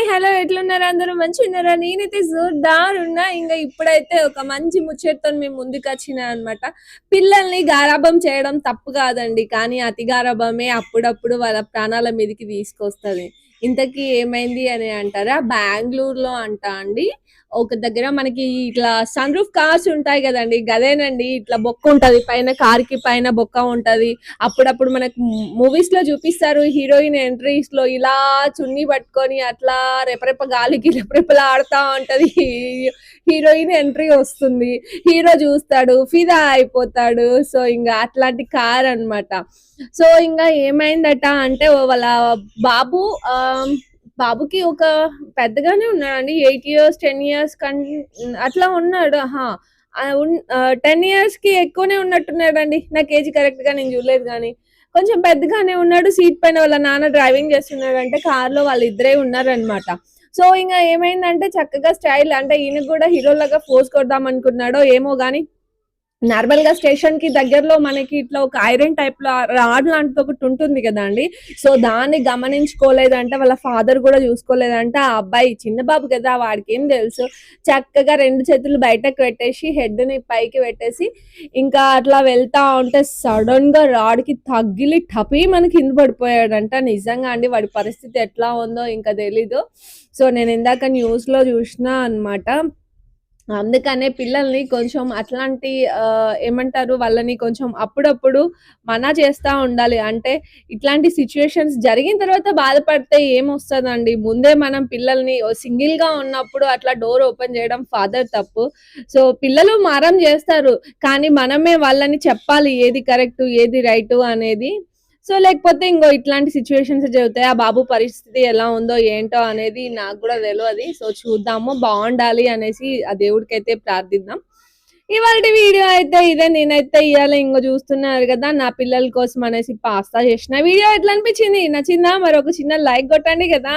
Hello ఎట్లున్నారు అందరూ మంచిగున్నారా? నేనైతే జోర్దార్ ఉన్నా. ఇంగ ఇప్పుడైతే ఒక మంచి ముచ్చటతోని మీ ముందుకొచ్చినా అన్నమాట. పిల్లల్ని గారాబం చేయడం తప్పు కాదండి. కానీ అతి గారాబమే అప్పుడప్పుడు వాళ్ళ ప్రాణాల మీదకి తీసుకొస్తది. ఇంతకీ ఏమైంది అని అంటారా? బెంగుళూరులో అంట అండి. ఒక దగ్గర మనకి ఇట్లా సన్ రూఫ్ కార్స్ ఉంటాయి గదండీ! గదేనండి. ఇట్లా బొక్క ఉంటది. పైన కార్‌కి పైన బొక్క ఉంటది. అప్పుడప్పుడు మనకు మూవీస్ లో చూపిస్తారు హీరోయిన్ ఎంట్రీస్ లో ఇలా చున్నీ పట్టుకొని అట్లా రెపరెప గాలికి రెపరెపలాడుతా ఉంటది. హీరోయిన్ ఎంట్రీ వస్తుంది, హీరో చూస్తాడు, ఫిదా అయిపోతాడు. సో ఇంకా అట్లాంటి కార్ అన్నమాట. సో ఇంకా ఏమైందట అంటే వాళ్ళ బాబు బాబుకి ఒక పెద్దగానే ఉన్నాడండి. 8 ఇయర్స్ 10 ఇయర్స్ అట్లా ఉన్నాడు. 10 ఇయర్స్ కి ఎక్కువనే ఉన్నట్టున్నాడండి. నాకు ఏజ్ కరెక్ట్ గా నేను చూడలేదు కానీ కొంచెం పెద్దగానే ఉన్నాడు. సీట్ పైన వాళ్ళ నాన్న డ్రైవింగ్ చేస్తున్నాడు అంటే కార్ లో వాళ్ళిద్దరే ఉన్నారనమాట. సో ఇంకా ఏమైందంటే చక్కగా స్టైల్ అంటే ఈయన కూడా హీరో లాగా ఫోర్స్ కొడదాం అనుకున్నాడో ఏమో గానీ నార్మల్ గా స్టేషన్ కి దగ్గరలో మనకి ఇట్లా ఒక ఐరన్ టైప్ లో రాడ్ లాంటిది ఒకటి ఉంటుంది కదండి. సో దాన్ని గమనించుకోలేదంటే వాళ్ళ ఫాదర్ కూడా చూసుకోలేదంటే ఆ అబ్బాయి చిన్న బాబు కదా వాడికి ఏం తెలుసు, చక్కగా రెండు చేతులు బయటకు పెట్టేసి హెడ్ ని పైకి పెట్టేసి ఇంకా అట్లా వెళ్తా ఉంటే సడన్ గా రాడ్ కి తగిలి టపీ మనకి కింద పడిపోయాడంట. నిజంగా అండి వాడి పరిస్థితి ఎట్లా ఉందో ఇంకా తెలీదు. సో నేను ఇందాక న్యూస్ లో చూసిన అన్నమాట. అందుకనే పిల్లల్ని కొంచెం అట్లాంటి ఏమంటారు వాళ్ళని కొంచెం అప్పుడప్పుడు మనా చేస్తా ఉండాలి. అంటే ఇట్లాంటి సిట్యుయేషన్స్ జరిగిన తర్వాత బాధపడితే ఏమొస్తదండి. ముందే మనం పిల్లల్ని సింగిల్‌గా ఉన్నప్పుడు అట్లా డోర్ ఓపెన్ చేయడం ఫాదర్ తప్పు. సో పిల్లలు మారం చేస్తారు. కానీ మనమే వాళ్ళని చెప్పాలి ఏది కరెక్టు, ఏది రైటు అనేది. సో లేకపోతే ఇంగో ఇట్లాంటి సిట్యుయేషన్స్ జరుగుతాయి. ఆ బాబు పరిస్థితి ఎలా ఉందో ఏంటో అనేది నాకు గూడా తెలవది. సో చూద్దాము. బావుండాలి అనేసి ఆ దేవుడికైతే ప్రార్థిద్దాం. ఇవాల్టి వీడియో అయితే ఇదే. నేనైతే ఇయాల ఇంగో చూస్తున్నారు గదా! నా పిల్లల కోసం అనేసి పాస్తా చేసిన. వీడియో ఎట్లా అనిపించింది? నచ్చిందా? మరి ఒక చిన్న లైక్ కొట్టండి గదా!